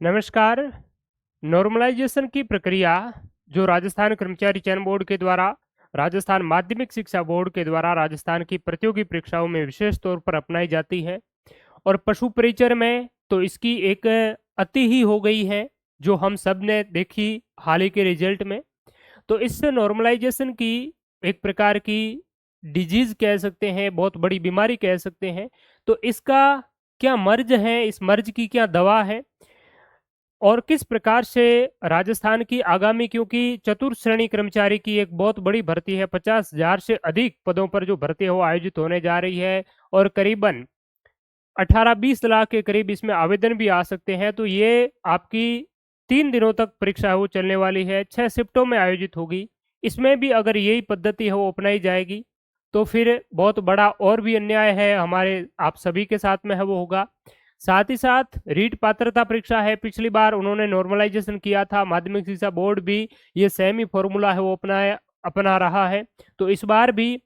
नमस्कार। नॉर्मलाइजेशन की प्रक्रिया जो राजस्थान कर्मचारी चयन बोर्ड के द्वारा, राजस्थान माध्यमिक शिक्षा बोर्ड के द्वारा राजस्थान की प्रतियोगी परीक्षाओं में विशेष तौर पर अपनाई जाती है और पशु परिचर में तो इसकी एक अति ही हो गई है, जो हम सब ने देखी हाल ही के रिजल्ट में। तो इससे नॉर्मलाइजेशन की एक प्रकार की डिजीज कह सकते हैं, बहुत बड़ी बीमारी कह सकते हैं। तो इसका क्या मर्ज है, इस मर्ज की क्या दवा है और किस प्रकार से राजस्थान की आगामी, क्योंकि चतुर्थ श्रेणी कर्मचारी की एक बहुत बड़ी भर्ती है, 50,000 से अधिक पदों पर जो भर्ती है वो आयोजित होने जा रही है और करीबन 18-20 लाख के करीब इसमें आवेदन भी आ सकते हैं। तो ये आपकी 3 दिनों तक परीक्षा है वो चलने वाली है, 6 शिफ्टों में आयोजित होगी। इसमें भी अगर यही पद्धति है वो अपनाई जाएगी तो फिर बहुत बड़ा और भी अन्याय है हमारे आप सभी के साथ में है वो होगा। साथ ही साथ रीट पात्रता परीक्षा है, पिछली बार उन्होंने नॉर्मलाइजेशन किया था, माध्यमिक शिक्षा बोर्ड भी ये सेम ही फॉर्मूला है वो अपना रहा है। तो इस बार भी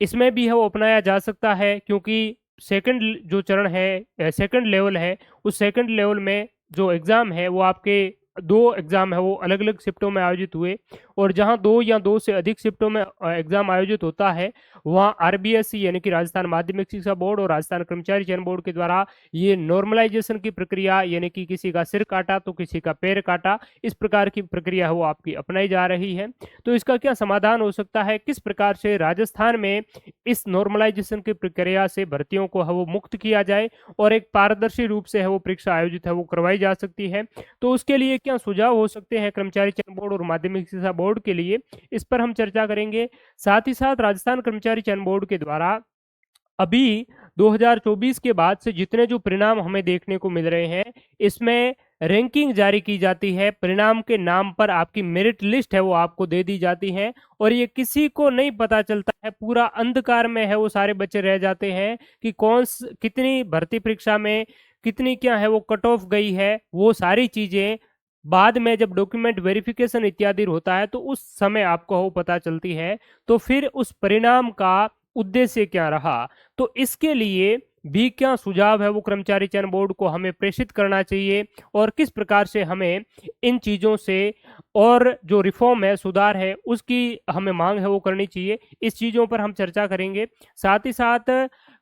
इसमें भी है वो अपनाया जा सकता है, क्योंकि सेकंड जो चरण है, सेकंड लेवल है, उस सेकंड लेवल में जो एग्ज़ाम है वो आपके 2 एग्ज़ाम है वो अलग-अलग शिफ्टों में आयोजित हुए और जहां 2 या 2 से अधिक शिफ्टों में एग्ज़ाम आयोजित होता है, वहां आरबीएससी यानी कि राजस्थान माध्यमिक शिक्षा बोर्ड और राजस्थान कर्मचारी चयन बोर्ड के द्वारा ये नॉर्मलाइजेशन की प्रक्रिया, यानी कि किसी का सिर काटा तो किसी का पैर काटा, इस प्रकार की प्रक्रिया है वो आपकी अपनाई जा रही है। तो इसका क्या समाधान हो सकता है, किस प्रकार से राजस्थान में इस नॉर्मलाइजेशन की प्रक्रिया से भर्तियों को है वो मुक्त किया जाए और एक पारदर्शी रूप से है वो परीक्षा आयोजित है वो करवाई जा सकती है। तो उसके लिए क्या सुझाव हो सकते हैं कर्मचारी चयन बोर्ड और माध्यमिक शिक्षा बोर्ड के लिए, इस पर हम चर्चा करेंगे। साथ ही साथ राजस्थान कर्मचारी चयन बोर्ड के द्वारा अभी 2024 के बाद से जितने जो परिणाम हमें देखने को मिल रहे हैं, इसमें रैंकिंग जारी की जाती है, परिणाम के नाम पर आपकी मेरिट लिस्ट है वो आपको दे दी जाती है और ये किसी को नहीं पता चलता है, पूरा अंधकार में है वो सारे बच्चे रह जाते हैं कि कितनी भर्ती परीक्षा में कितनी क्या है वो कट ऑफ गई है। वो सारी चीजें बाद में जब डॉक्यूमेंट वेरिफिकेशन इत्यादि होता है तो उस समय आपको वो पता चलती है। तो फिर उस परिणाम का उद्देश्य क्या रहा, तो इसके लिए भी क्या सुझाव है वो कर्मचारी चयन बोर्ड को हमें प्रेषित करना चाहिए और किस प्रकार से हमें इन चीज़ों से और जो रिफॉर्म है, सुधार है, उसकी हमें मांग है वो करनी चाहिए। इस चीज़ों पर हम चर्चा करेंगे। साथ ही साथ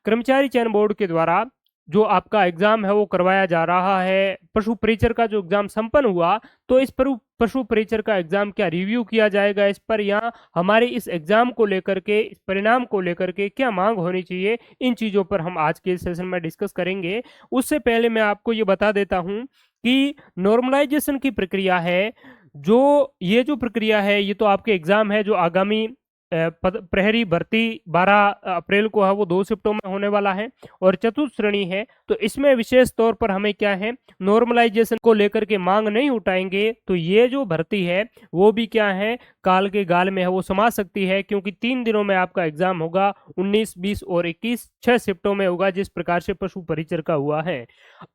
कर्मचारी चयन बोर्ड के द्वारा जो आपका एग्जाम है वो करवाया जा रहा है, पशु परिचर का जो एग्जाम संपन्न हुआ, तो इस पर पशु परिचर का एग्जाम क्या रिव्यू किया जाएगा इस पर, या हमारे इस एग्जाम को लेकर के, इस परिणाम को लेकर के क्या मांग होनी चाहिए, इन चीजों पर हम आज के सेशन में डिस्कस करेंगे। उससे पहले मैं आपको ये बता देता हूं कि नॉर्मलाइजेशन की प्रक्रिया है, ये जो प्रक्रिया है ये तो आपके एग्जाम है जो आगामी प्रहरी भर्ती 12 अप्रैल को है वो 2 शिफ्टों में होने वाला है और चतुर्थ श्रेणी है। तो इसमें विशेष तौर पर हमें क्या है, नॉर्मलाइजेशन को लेकर के मांग नहीं उठाएंगे तो ये जो भर्ती है वो भी क्या है, काल के गाल में है वो समा सकती है, क्योंकि 3 दिनों में आपका एग्जाम होगा, 19, 20 और 21, 6 शिफ्टों में होगा, जिस प्रकार से पशु परिचर का हुआ है।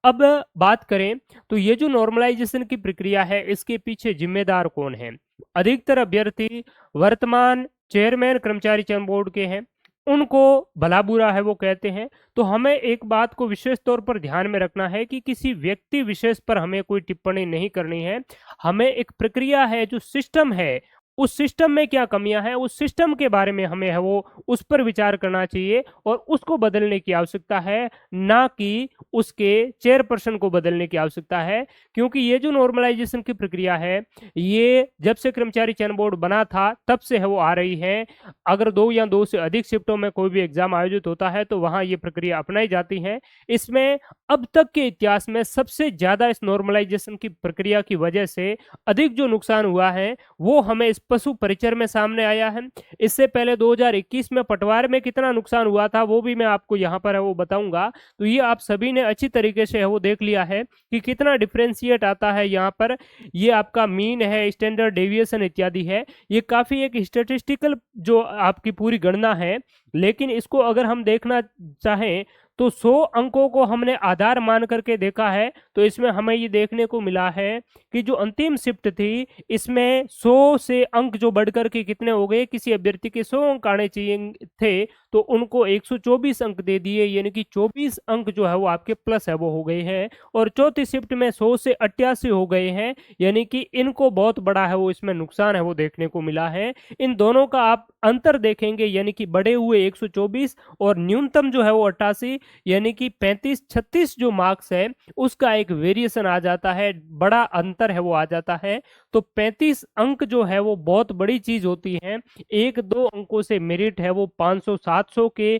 अब बात करें तो ये जो नॉर्मलाइजेशन की प्रक्रिया है इसके पीछे जिम्मेदार कौन है। अधिकतर अभ्यर्थी वर्तमान चेयरमैन कर्मचारी चयन बोर्ड के हैं, उनको भला बुरा है वो कहते हैं। तो हमें एक बात को विशेष तौर पर ध्यान में रखना है कि किसी व्यक्ति विशेष पर हमें कोई टिप्पणी नहीं करनी है। हमें एक प्रक्रिया है, जो सिस्टम है, उस सिस्टम में क्या कमियां हैं, उस सिस्टम के बारे में हमें है वो उस पर विचार करना चाहिए और उसको बदलने की आवश्यकता है, ना कि उसके चेयरपर्सन को बदलने की आवश्यकता है। क्योंकि ये जो नॉर्मलाइजेशन की प्रक्रिया है, ये जब से कर्मचारी चयन बोर्ड बना था तब से है वो आ रही है। अगर 2 या 2 से अधिक शिफ्टों में कोई भी एग्जाम आयोजित होता है तो वहां ये प्रक्रिया अपनाई जाती है। इसमें अब तक के इतिहास में सबसे ज्यादा इस नॉर्मलाइजेशन की प्रक्रिया की वजह से अधिक जो नुकसान हुआ है वो हमें इस पशु परिचर में सामने आया है। इससे पहले 2021 में पटवार में कितना नुकसान हुआ था वो भी मैं आपको यहाँ पर है वो बताऊंगा। तो ये आप सभी ने अच्छी तरीके से है वो देख लिया है कि कितना डिफरेंशिएट आता है यहाँ पर। ये आपका मीन है, स्टैंडर्ड डेविएशन इत्यादि है, ये काफी एक स्टैटिस्टिकल जो आपकी पूरी गणना है। लेकिन इसको अगर हम देखना चाहें तो 100 अंकों को हमने आधार मान करके देखा है, तो इसमें हमें ये देखने को मिला है कि जो अंतिम शिफ्ट थी इसमें 100 से अंक जो बढ़ करके कितने हो गए, किसी अभ्यर्थी के 100 अंक आने चाहिए थे तो उनको 124 अंक दे दिए, यानी कि 24 अंक जो है वो आपके प्लस है वो हो गए हैं। और चौथी शिफ्ट में 100 से 88 हो गए हैं, यानी कि इनको बहुत बड़ा है वो इसमें नुकसान है वो देखने को मिला है। इन दोनों का आप अंतर देखेंगे, यानी कि बढ़े हुए 124 और न्यूनतम जो है वो 88, यानी कि 35-36 जो मार्क्स है उसका एक वेरिएशन आ जाता है, बड़ा अंतर है वो आ जाता है। तो 35 अंक जो है वो बहुत बड़ी चीज होती है। एक दो अंकों से मेरिट है वो 500-700 के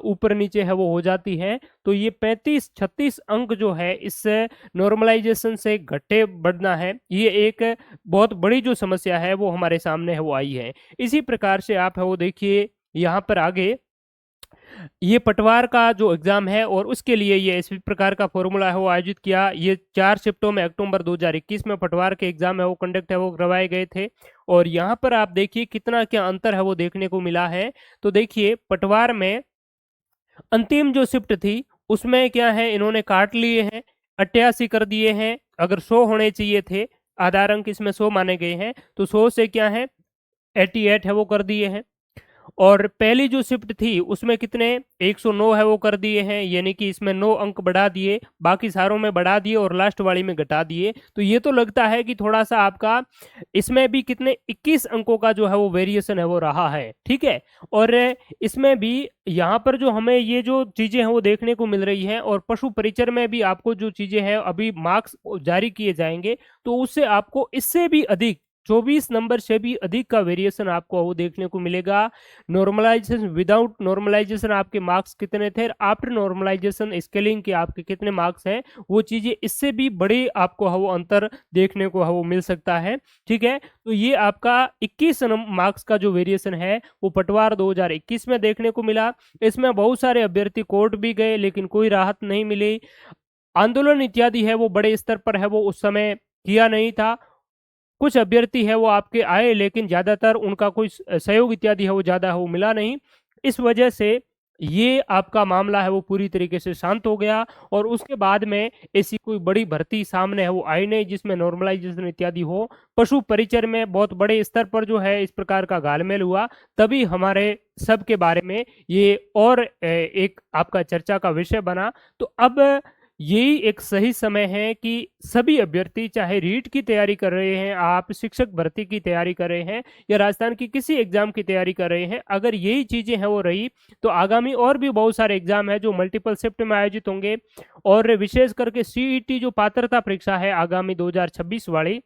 ऊपर नीचे है वो हो जाती है। तो ये 35-36 अंक जो है इससे नॉर्मलाइजेशन से घटे बढ़ना है, ये एक बहुत बड़ी जो समस्या है वो हमारे सामने है वो आई है। इसी प्रकार से आप है वो देखिए यहाँ पर आगे ये पटवार का जो एग्जाम है और उसके लिए ये इस प्रकार का फॉर्मूला है वो आयोजित किया। ये 4 शिफ्टों में अक्टूबर 2021 में पटवार के एग्जाम है वो कंडक्ट है वो करवाए गए थे। और यहाँ पर आप देखिए कितना क्या अंतर है वो देखने को मिला है। तो देखिए पटवार में अंतिम जो शिफ्ट थी उसमें क्या है, इन्होंने काट लिए हैं, 88 कर दिए हैं। अगर 100 होने चाहिए थे, आधार अंक इसमें 100 माने गए हैं, तो 100 से क्या है 88 है वो कर दिए हैं। और पहली जो शिफ्ट थी उसमें कितने 109 है वो कर दिए हैं, यानी कि इसमें 9 अंक बढ़ा दिए, बाकी सारों में बढ़ा दिए और लास्ट वाली में घटा दिए। तो ये तो लगता है कि थोड़ा सा आपका इसमें भी कितने 21 अंकों का जो है वो वेरिएशन है वो रहा है, ठीक है। और इसमें भी यहाँ पर जो हमें ये जो चीजें हैं वो देखने को मिल रही हैं, और पशु परिचर में भी आपको जो चीजें हैं अभी मार्क्स जारी किए जाएंगे तो उससे आपको इससे भी अधिक 24 नंबर से भी अधिक का वेरिएशन आपको वो देखने को मिलेगा। नॉर्मलाइजेशन विदाउट नॉर्मलाइजेशन आपके मार्क्स कितने थे, आफ्टर नॉर्मलाइजेशन स्केलिंग के आपके कितने मार्क्स हैं, वो चीजें इससे भी बड़े आपको वो अंतर देखने को वो मिल सकता है, ठीक है। तो ये आपका 21 मार्क्स का जो वेरिएशन है वो पटवार 2021 में देखने को मिला। इसमें बहुत सारे अभ्यर्थी कोर्ट भी गए लेकिन कोई राहत नहीं मिली। आंदोलन इत्यादि है वो बड़े स्तर पर है वो उस समय किया नहीं था। कुछ अभ्यर्थी है वो आपके आए लेकिन ज्यादातर उनका कोई सहयोग इत्यादि है वो ज्यादा है वो मिला नहीं। इस वजह से ये आपका मामला है वो पूरी तरीके से शांत हो गया। और उसके बाद में ऐसी कोई बड़ी भर्ती सामने है वो आई नहीं जिसमें नॉर्मलाइजेशन इत्यादि हो। पशु परिचर में बहुत बड़े स्तर पर जो है इस प्रकार का घालमेल हुआ, तभी हमारे सब के बारे में ये और एक आपका चर्चा का विषय बना। तो अब यही एक सही समय है कि सभी अभ्यर्थी, चाहे रीट की तैयारी कर रहे हैं, आप शिक्षक भर्ती की तैयारी कर रहे हैं या राजस्थान की किसी एग्जाम की तैयारी कर रहे हैं, अगर यही चीजें हैं वो रही तो आगामी और भी बहुत सारे एग्जाम है जो मल्टीपल शिफ्ट में आयोजित होंगे। और विशेष करके सीईटी जो पात्रता परीक्षा है आगामी 2026 वाली,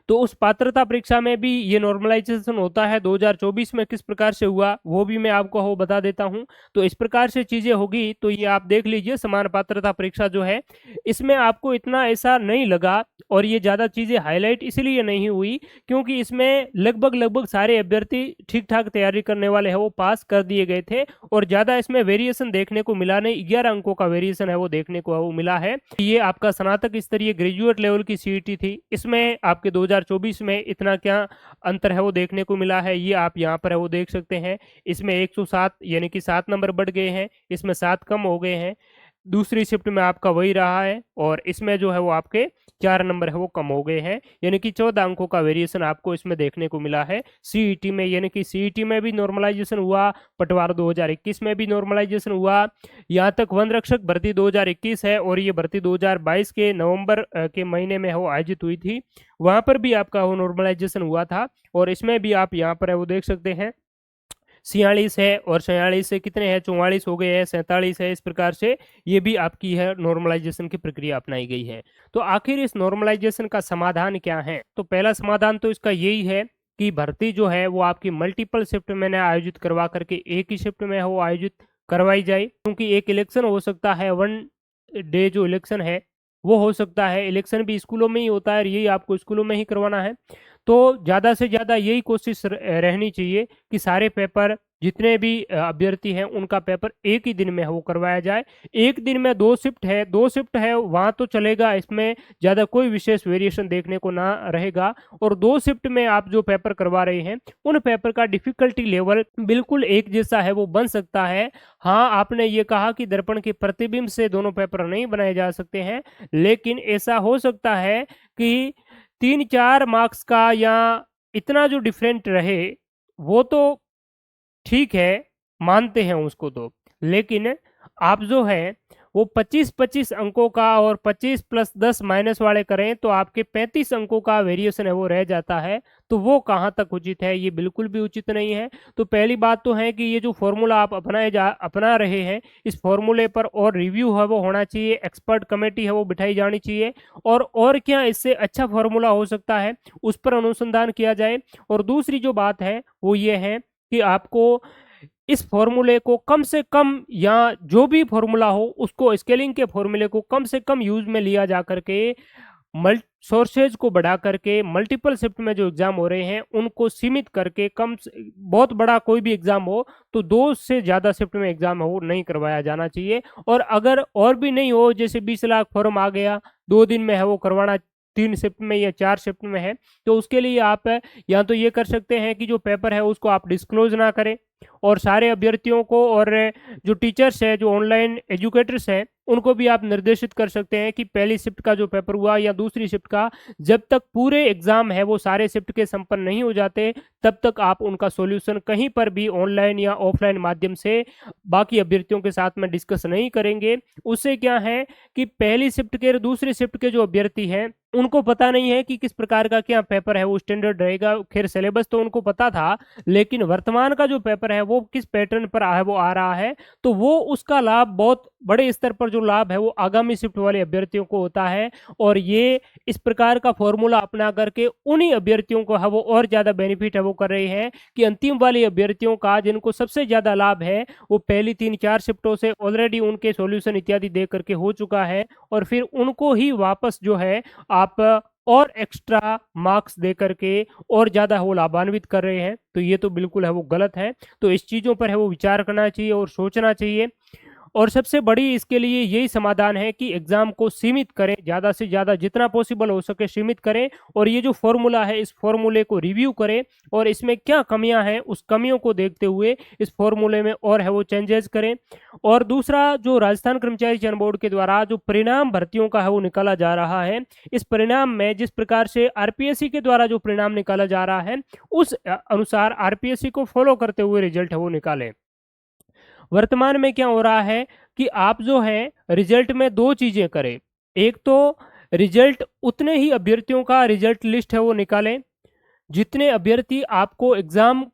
तो उस पात्रता परीक्षा में भी ये नॉर्मलाइजेशन होता है। 2024 में किस प्रकार से हुआ वो भी मैं आपको वो बता देता हूं। तो इस प्रकार से चीजें होगी। तो ये आप देख लीजिए समान पात्रता परीक्षा जो है इसमें आपको इतना ऐसा नहीं लगा, और ये ज्यादा चीजें हाईलाइट इसलिए नहीं हुई क्योंकि इसमें लगभग लगभग सारे अभ्यर्थी ठीक ठाक तैयारी करने वाले हैं वो पास कर दिए गए थे, और ज्यादा इसमें वेरिएशन देखने को मिला नहीं। 11 अंकों का वेरिएशन है वो देखने को वो मिला है। ये आपका स्नातक स्तरीय ग्रेजुएट लेवल की सीईटी थी, इसमें आपके 2024 में इतना क्या अंतर है वो देखने को मिला है, ये आप यहाँ पर है वो देख सकते हैं। इसमें 107 यानी कि 7 नंबर बढ़ गए हैं, इसमें 7 कम हो गए हैं। दूसरी शिफ्ट में आपका वही रहा है, और इसमें जो है वो आपके 4 नंबर है वो कम हो गए हैं, यानी कि 14 अंकों का वेरिएशन आपको इसमें देखने को मिला है सीईटी में। यानी कि सीईटी में भी नॉर्मलाइजेशन हुआ, पटवार 2021 में भी नॉर्मलाइजेशन हुआ। यहाँ तक वन रक्षक भर्ती 2021 है, और ये भर्ती 2022 के नवंबर के महीने में वो आयोजित हुई थी, वहां पर भी आपका वो नॉर्मलाइजेशन हुआ था। और इसमें भी आप यहाँ पर है वो देख सकते हैं 46 है, और 46 से कितने हैं 44 हो गए हैं, 47 है। इस प्रकार से ये भी आपकी है नॉर्मलाइजेशन की प्रक्रिया अपनाई गई है। तो आखिर इस नॉर्मलाइजेशन का समाधान क्या है, तो पहला समाधान तो इसका यही है कि भर्ती जो है वो आपकी मल्टीपल शिफ्ट में ना आयोजित करवा करके एक ही शिफ्ट में वो आयोजित करवाई जाए। क्योंकि एक इलेक्शन हो सकता है, वन डे जो इलेक्शन है वो हो सकता है, इलेक्शन भी स्कूलों में ही होता है और यही आपको स्कूलों में ही करवाना है। तो ज़्यादा से ज़्यादा यही कोशिश रहनी चाहिए कि सारे पेपर जितने भी अभ्यर्थी हैं उनका पेपर एक ही दिन में है वो करवाया जाए। एक दिन में 2 शिफ्ट है वहाँ तो चलेगा, इसमें ज़्यादा कोई विशेष वेरिएशन देखने को ना रहेगा। और 2 शिफ्ट में आप जो पेपर करवा रहे हैं उन पेपर का डिफिकल्टी लेवल बिल्कुल एक जैसा है वो बन सकता है। हाँ, आपने ये कहा कि दर्पण के प्रतिबिंब से दोनों पेपर नहीं बनाए जा सकते हैं, लेकिन ऐसा हो सकता है कि 3-4 मार्क्स का या इतना जो डिफरेंट रहे वो तो ठीक है, मानते हैं उसको तो। लेकिन आप जो है वो 25-25 अंकों का और 25 प्लस 10 माइनस वाले करें तो आपके 35 अंकों का वेरिएशन है वो रह जाता है। तो वो कहाँ तक उचित है? ये बिल्कुल भी उचित नहीं है। तो पहली बात तो है कि ये जो फ़ॉर्मूला आप अपना रहे हैं, इस फ़ॉर्मूले पर और रिव्यू है वो होना चाहिए, एक्सपर्ट कमेटी है वो बिठाई जानी चाहिए, और क्या इससे अच्छा फ़ॉर्मूला हो सकता है, उस पर अनुसंधान किया जाए। और दूसरी जो बात है वो ये है कि आपको इस फॉर्मूले को कम से कम, या जो भी फॉर्मूला हो उसको, स्केलिंग के फॉर्मूले को कम से कम यूज में लिया जा करके सोर्सेज को बढ़ा करके मल्टीपल शिफ्ट में जो एग्जाम हो रहे हैं उनको सीमित करके बहुत बड़ा कोई भी एग्जाम हो तो 2 से ज़्यादा शिफ्ट में एग्जाम हो नहीं करवाया जाना चाहिए। और अगर और भी नहीं हो, जैसे 20 लाख फॉर्म आ गया 2 दिन में है वो करवाना, 3 शिफ्ट में या 4 शिफ्ट में है, तो उसके लिए आप या तो ये कर सकते हैं कि जो पेपर है उसको आप डिस्क्लोज ना करें और सारे अभ्यर्थियों को और जो टीचर्स है, जो ऑनलाइन एजुकेटर्स हैं, उनको भी आप निर्देशित कर सकते हैं कि पहली शिफ्ट का जो पेपर हुआ या दूसरी शिफ्ट का, जब तक पूरे एग्जाम है वो सारे शिफ्ट के संपन्न नहीं हो जाते तब तक आप उनका सॉल्यूशन कहीं पर भी ऑनलाइन या ऑफलाइन माध्यम से बाकी अभ्यर्थियों के साथ में डिस्कस नहीं करेंगे। उससे क्या है कि पहली शिफ्ट के और दूसरी शिफ्ट के जो अभ्यर्थी हैं उनको पता नहीं है कि किस प्रकार का क्या पेपर है वो स्टैंडर्ड रहेगा। खैर सिलेबस तो उनको पता था, लेकिन वर्तमान का जो पेपर है वो किस पैटर्न पर वो आ रहा है, तो वो उसका लाभ, बहुत बड़े स्तर पर जो लाभ है वो आगामी शिफ्ट वाले अभ्यर्थियों को होता है। और ये इस प्रकार का फॉर्मूला अपना करके उन्हीं अभ्यर्थियों को है वो और ज्यादा बेनिफिट है वो कर रहे हैं कि अंतिम वाले अभ्यर्थियों का, जिनको सबसे ज्यादा लाभ है, वो पहली 3-4 शिफ्टों से ऑलरेडी उनके सॉल्यूशन इत्यादि दे करके हो चुका है, और फिर उनको ही वापस जो है आप और एक्स्ट्रा मार्क्स दे करके और ज़्यादा वो लाभान्वित कर रहे हैं। तो ये तो बिल्कुल है वो गलत है। तो इस चीज़ों पर है वो विचार करना चाहिए और सोचना चाहिए। और सबसे बड़ी इसके लिए यही समाधान है कि एग्जाम को सीमित करें, ज़्यादा से ज़्यादा जितना पॉसिबल हो सके सीमित करें, और ये जो फॉर्मूला है इस फॉर्मूले को रिव्यू करें और इसमें क्या कमियां हैं उस कमियों को देखते हुए इस फॉर्मूले में और है वो चेंजेस करें। और दूसरा, जो राजस्थान कर्मचारी चयन बोर्ड के द्वारा जो परिणाम भर्तियों का है वो निकाला जा रहा है, इस परिणाम में जिस प्रकार से आरपीएससी के द्वारा जो परिणाम निकाला जा रहा है उस अनुसार आरपीएससी को फॉलो करते हुए रिजल्ट है वो निकालें। वर्तमान में क्या हो रहा है कि आप जो है रिजल्ट में 2 चीजें करें। एक तो रिजल्ट, उतने ही अभ्यर्थियों का रिजल्ट लिस्ट है वो निकालें जितने अभ्यर्थी आपको एग्जाम,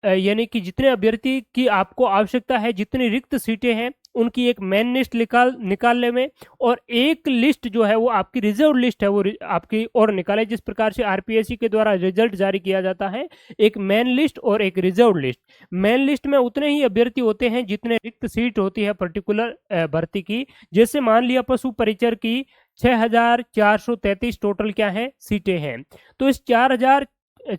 यानी कि जितने अभ्यर्थी की आपको आवश्यकता है, जितनी रिक्त सीटें हैं उनकी एक मेन लिस्ट निकालने में, और एक लिस्ट जो है वो आपकी रिजर्व लिस्ट है वो आपकी और निकाले, जिस प्रकार से आरपीएससी के द्वारा रिजल्ट जारी किया जाता है, एक मेन लिस्ट और एक रिजर्व लिस्ट। मेन लिस्ट में उतने ही अभ्यर्थी होते हैं जितने रिक्त सीट होती है पर्टिकुलर भर्ती की। जैसे मान लिया पशु परिचर की 6433 टोटल क्या है सीटें हैं, तो इस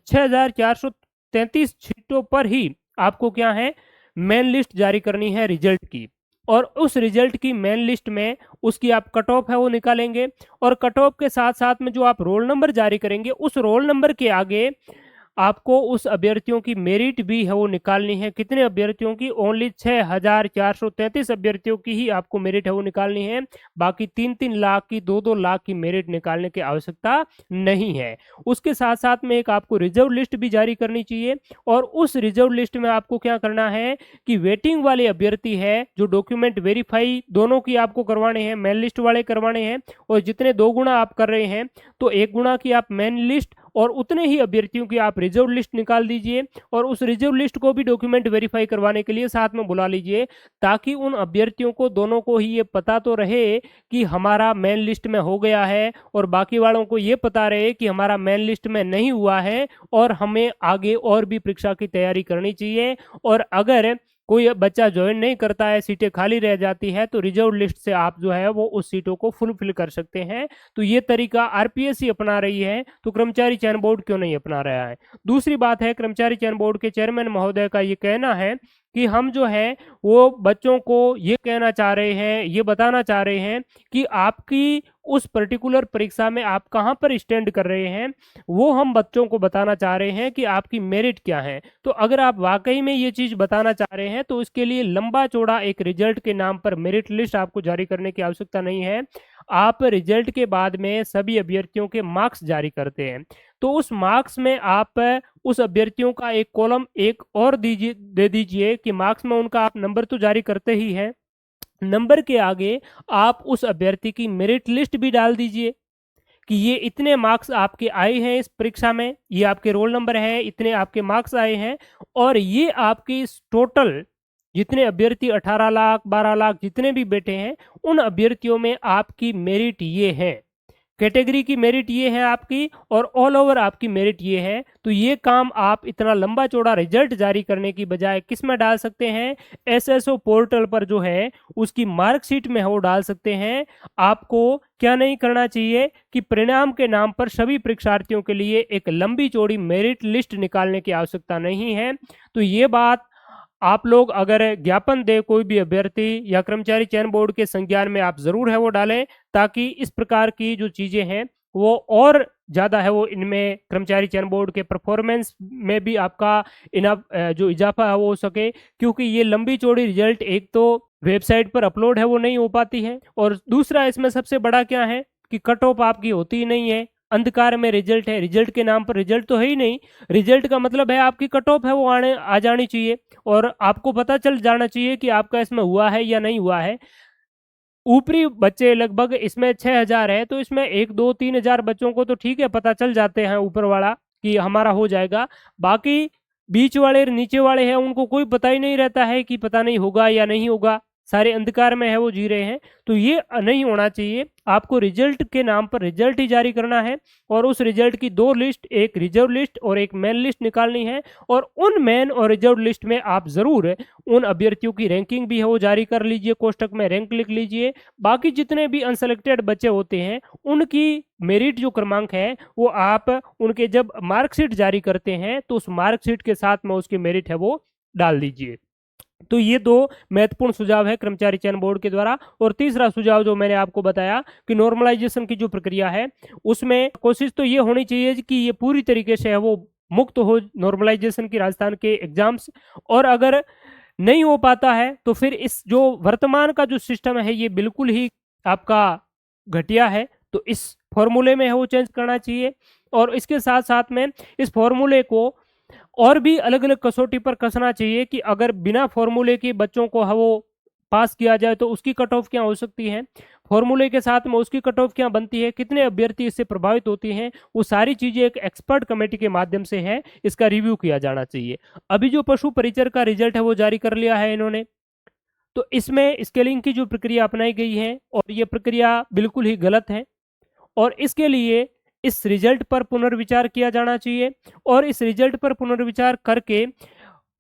6433 सीटों पर ही आपको क्या है मेन लिस्ट जारी करनी है रिजल्ट की, और उस रिजल्ट की मेन लिस्ट में उसकी आप कट ऑफ है वो निकालेंगे, और कट ऑफ के साथ साथ में जो आप रोल नंबर जारी करेंगे उस रोल नंबर के आगे आपको उस अभ्यर्थियों की मेरिट भी है वो निकालनी है। कितने अभ्यर्थियों की? ओनली 6433 अभ्यर्थियों की ही आपको मेरिट है वो निकालनी है। बाकी 3-3 लाख की, 2-2 लाख की मेरिट निकालने की आवश्यकता नहीं है। उसके साथ साथ में एक आपको रिजर्व लिस्ट भी जारी करनी चाहिए, और उस रिजर्व लिस्ट में आपको क्या करना है कि वेटिंग वाले अभ्यर्थी है जो डॉक्यूमेंट वेरीफाई दोनों की आपको करवाने हैं, मेन लिस्ट वाले करवाने हैं, और जितने 2 गुना आप कर रहे हैं तो 1 गुना की आप मेन लिस्ट और उतने ही अभ्यर्थियों की आप रिजर्व लिस्ट निकाल दीजिए, और उस रिजर्व लिस्ट को भी डॉक्यूमेंट वेरीफाई करवाने के लिए साथ में बुला लीजिए, ताकि उन अभ्यर्थियों को दोनों को ही ये पता तो रहे कि हमारा मेन लिस्ट में हो गया है, और बाकी वालों को ये पता रहे कि हमारा मेन लिस्ट में नहीं हुआ है और हमें आगे और भी परीक्षा की तैयारी करनी चाहिए। और अगर कोई बच्चा ज्वाइन नहीं करता है, सीटें खाली रह जाती है, तो रिजर्व लिस्ट से आप जो है वो उस सीटों को फुलफिल कर सकते हैं। तो ये तरीका आरपीएससी अपना रही है, तो कर्मचारी चयन बोर्ड क्यों नहीं अपना रहा है। दूसरी बात है, कर्मचारी चयन बोर्ड के चेयरमैन महोदय का ये कहना है कि हम जो है वो बच्चों को ये कहना चाह रहे हैं, ये बताना चाह रहे हैं कि आपकी उस पर्टिकुलर परीक्षा में आप कहाँ पर स्टैंड कर रहे हैं, वो हम बच्चों को बताना चाह रहे हैं कि आपकी मेरिट क्या है। तो अगर आप वाकई में ये चीज बताना चाह रहे हैं तो इसके लिए लंबा चौड़ा एक रिजल्ट के नाम पर मेरिट लिस्ट आपको जारी करने की आवश्यकता नहीं है। आप रिजल्ट के बाद में सभी अभ्यर्थियों के मार्क्स जारी करते हैं, तो उस मार्क्स में आप उस अभ्यर्थियों का एक कॉलम एक और दे दीजिए कि मार्क्स में उनका आप नंबर तो जारी करते ही हैं, नंबर के आगे आप उस अभ्यर्थी की मेरिट लिस्ट भी डाल दीजिए कि ये इतने मार्क्स आपके आए हैं इस परीक्षा में, ये आपके रोल नंबर है, इतने आपके मार्क्स आए हैं, और ये आपकी इस टोटल जितने अभ्यर्थी 18 लाख 12 लाख जितने भी बैठे हैं, उन अभ्यर्थियों में आपकी मेरिट ये है, कैटेगरी की मेरिट ये है आपकी, और ऑल ओवर आपकी मेरिट ये है। तो ये काम आप इतना लंबा चौड़ा रिजल्ट जारी करने की बजाय किस में डाल सकते हैं, एसएसओ पोर्टल पर जो है उसकी मार्कशीट में वो डाल सकते हैं। आपको क्या नहीं करना चाहिए कि परिणाम के नाम पर सभी परीक्षार्थियों के लिए एक लंबी चौड़ी मेरिट लिस्ट निकालने की आवश्यकता नहीं है। तो ये बात आप लोग अगर ज्ञापन दे कोई भी अभ्यर्थी या कर्मचारी चयन बोर्ड के संज्ञान में आप जरूर है वो डालें, ताकि इस प्रकार की जो चीजें हैं वो और ज्यादा है वो इनमें कर्मचारी चयन बोर्ड के परफॉर्मेंस में भी आपका जो इजाफा है वो हो सके। क्योंकि ये लंबी चौड़ी रिजल्ट एक तो वेबसाइट पर अपलोड है वो नहीं हो पाती है, और दूसरा इसमें सबसे बड़ा क्या है कि कट ऑफ आपकी होती ही नहीं है, अंधकार में रिजल्ट है, रिजल्ट के नाम पर रिजल्ट तो है ही नहीं। रिजल्ट का मतलब है आपकी कट ऑफ है वो आने आ जानी चाहिए, और आपको पता चल जाना चाहिए कि आपका इसमें हुआ है या नहीं हुआ है। ऊपरी बच्चे लगभग इसमें 6,000 है, तो इसमें 1 2 3 हजार बच्चों को तो ठीक है पता चल जाते हैं ऊपर वाला कि हमारा हो जाएगा, बाकी बीच वाले नीचे वाले हैं उनको कोई पता ही नहीं रहता है कि पता नहीं होगा या नहीं होगा, सारे अंधकार में है वो जी रहे हैं। तो ये नहीं होना चाहिए, आपको रिजल्ट के नाम पर रिजल्ट ही जारी करना है, और उस रिजल्ट की 2 लिस्ट, एक रिजर्व लिस्ट और एक मेन लिस्ट निकालनी है, और उन मेन और रिजर्व लिस्ट में आप जरूर उन अभ्यर्थियों की रैंकिंग भी है वो जारी कर लीजिए, कोष्टक में रैंक लिख लीजिए। बाकी जितने भी अनसेलेक्टेड बच्चे होते हैं उनकी मेरिट जो क्रमांक है वो आप उनके जब मार्कशीट जारी करते हैं तो उस मार्कशीट के साथ में उसकी मेरिट है वो डाल दीजिए। तो ये 2 महत्वपूर्ण सुझाव है कर्मचारी चयन बोर्ड के द्वारा। और तीसरा सुझाव जो मैंने आपको बताया कि नॉर्मलाइजेशन की जो प्रक्रिया है उसमें कोशिश तो ये होनी चाहिए कि ये पूरी तरीके से है वो मुक्त हो नॉर्मलाइजेशन की राजस्थान के एग्जाम्स, और अगर नहीं हो पाता है तो फिर इस जो वर्तमान का जो सिस्टम है ये बिल्कुल ही आपका घटिया है, तो इस फॉर्मूले में है वो चेंज करना चाहिए। और इसके साथ साथ में इस फॉर्मूले को और भी अलग अलग कसौटी पर कसना चाहिए कि अगर बिना फॉर्मूले के बच्चों को है वो पास किया जाए तो उसकी कट ऑफ क्या हो सकती है, फॉर्मूले के साथ में उसकी कट ऑफ क्या बनती है, कितने अभ्यर्थी इससे प्रभावित होती हैं, वो सारी चीजें एक एक्सपर्ट कमेटी के माध्यम से है इसका रिव्यू किया जाना चाहिए। अभी जो पशु परिचर का रिजल्ट है वो जारी कर लिया है इन्होंने, तो इसमें स्केलिंग की जो प्रक्रिया अपनाई गई है और ये प्रक्रिया बिल्कुल ही गलत है, और इसके लिए इस रिजल्ट पर पुनर्विचार किया जाना चाहिए, और इस रिजल्ट पर पुनर्विचार करके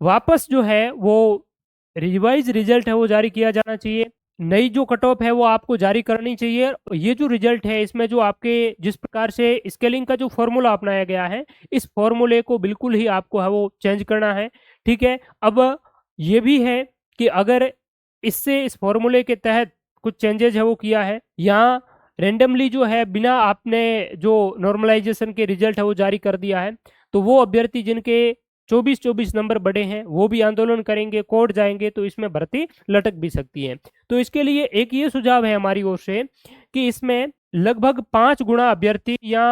वापस जो है वो रिवाइज रिजल्ट है वो जारी किया जाना चाहिए। नई जो कट ऑफ है वो आपको जारी करनी चाहिए। ये जो रिजल्ट है इसमें जो आपके जिस प्रकार से स्केलिंग का जो फॉर्मूला अपनाया गया है इस फॉर्मूले को बिल्कुल ही आपको है वो चेंज करना है। ठीक है, अब ये भी है कि अगर इससे इस फॉर्मूले के तहत कुछ चेंजेस है वो किया है, यहाँ रेंडमली जो है बिना आपने जो नॉर्मलाइजेशन के रिजल्ट है वो जारी कर दिया है, तो वो अभ्यर्थी जिनके 24-24 नंबर बढ़े हैं वो भी आंदोलन करेंगे, कोर्ट जाएंगे, तो इसमें भर्ती लटक भी सकती है। तो इसके लिए एक ये सुझाव है हमारी ओर से कि इसमें लगभग 5 गुना अभ्यर्थी या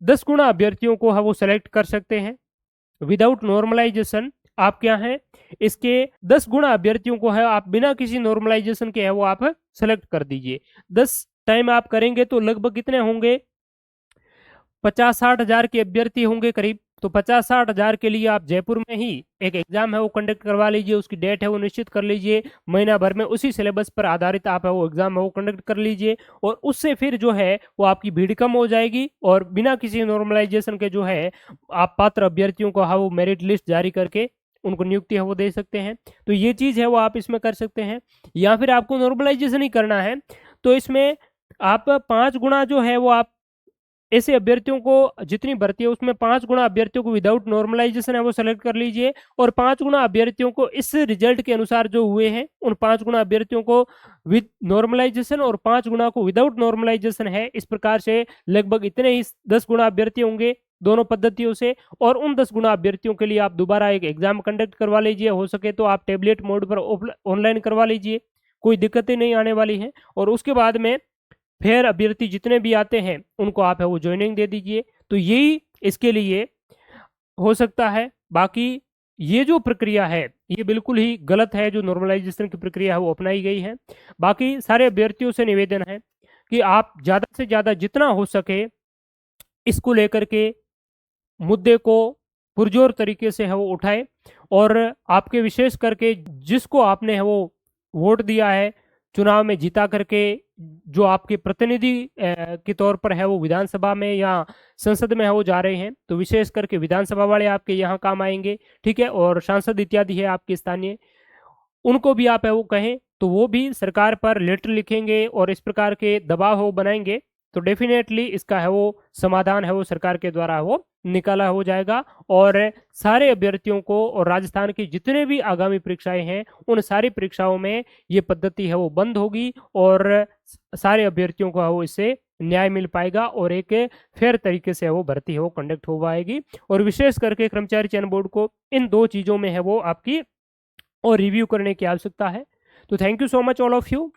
10 गुना अभ्यर्थियों को है वो सेलेक्ट कर सकते हैं विदाउट नॉर्मलाइजेशन। आप क्या है इसके 10 गुना अभ्यर्थियों को है आप बिना किसी नॉर्मलाइजेशन के है वो आप सेलेक्ट कर दीजिए। 10 टाइम आप करेंगे तो लगभग कितने होंगे, 50-60 हजार के अभ्यर्थी होंगे करीब। तो 50-60 हजार के लिए आप जयपुर में ही एक एग्जाम है वो कंडक्ट करवा लीजिए, उसकी डेट है वो निश्चित कर लीजिए, महीना भर में उसी सिलेबस पर आधारित आप है वो एग्जाम है वो कंडक्ट कर लीजिए, और उससे फिर जो है वो आपकी भीड़ कम हो जाएगी, और बिना किसी नॉर्मलाइजेशन के जो है आप पात्र अभ्यर्थियों को हाँ वो मेरिट लिस्ट जारी करके उनको नियुक्ति है वो दे सकते हैं। तो ये चीज़ है वो आप इसमें कर सकते हैं। या फिर आपको नॉर्मलाइजेशन ही करना है तो इसमें आप 5 गुना जो है वो आप ऐसे अभ्यर्थियों को जितनी भर्ती है उसमें 5 गुना अभ्यर्थियों को विदाउट नॉर्मलाइजेशन है वो सेलेक्ट कर लीजिए, और 5 गुना अभ्यर्थियों को इस रिजल्ट के अनुसार जो हुए हैं उन 5 गुना अभ्यर्थियों को विद नॉर्मलाइजेशन और 5 गुना को विदाउट नॉर्मलाइजेशन है। इस प्रकार से लगभग इतने ही 10 गुना अभ्यर्थी होंगे दोनों पद्धतियों से, और उन 10 गुना अभ्यर्थियों के लिए आप दोबारा एक एग्जाम कंडक्ट करवा लीजिए। हो सके तो आप टेबलेट मोड पर ऑनलाइन करवा लीजिए, कोई दिक्कतें नहीं आने वाली हैं। और उसके बाद में फिर अभ्यर्थी जितने भी आते हैं उनको आप है वो ज्वाइनिंग दे दीजिए। तो यही इसके लिए हो सकता है। बाकी ये जो प्रक्रिया है ये बिल्कुल ही गलत है, जो नॉर्मलाइजेशन की प्रक्रिया है वो अपनाई गई है। बाकी सारे अभ्यर्थियों से निवेदन है कि आप ज़्यादा से ज़्यादा जितना हो सके इसको लेकर के मुद्दे को पुरजोर तरीके से है वो उठाएं, और आपके विशेष करके जिसको आपने है वो वोट दिया है चुनाव में जीता करके, जो आपके प्रतिनिधि के तौर पर है वो विधानसभा में या संसद में है वो जा रहे हैं, तो विशेष करके विधानसभा वाले आपके यहाँ काम आएंगे, ठीक है। और सांसद इत्यादि है आपके स्थानीय, उनको भी आप है वो कहें तो वो भी सरकार पर लेटर लिखेंगे और इस प्रकार के दबाव हो बनाएंगे, तो डेफिनेटली इसका है वो समाधान है वो सरकार के द्वारा वो निकाला हो जाएगा। और सारे अभ्यर्थियों को और राजस्थान की जितने भी आगामी परीक्षाएं हैं उन सारी परीक्षाओं में ये पद्धति है वो बंद होगी, और सारे अभ्यर्थियों को है वो इससे न्याय मिल पाएगा और एक फेयर तरीके से वो भर्ती है वो कंडक्ट हो पाएगी। और विशेष करके कर्मचारी चयन बोर्ड को इन 2 चीज़ों में है वो आपकी और रिव्यू करने की आवश्यकता है। तो thank you so much all of you,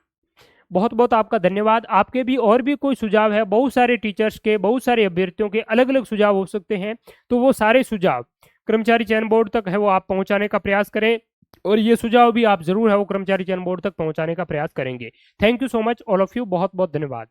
बहुत बहुत आपका धन्यवाद। आपके भी और भी कोई सुझाव है, बहुत सारे टीचर्स के, बहुत सारे अभ्यर्थियों के अलग अलग सुझाव हो सकते हैं, तो वो सारे सुझाव कर्मचारी चयन बोर्ड तक है वो आप पहुंचाने का प्रयास करें, और ये सुझाव भी आप जरूर है वो कर्मचारी चयन बोर्ड तक पहुंचाने का प्रयास करेंगे। Thank you so much all of you, बहुत बहुत धन्यवाद।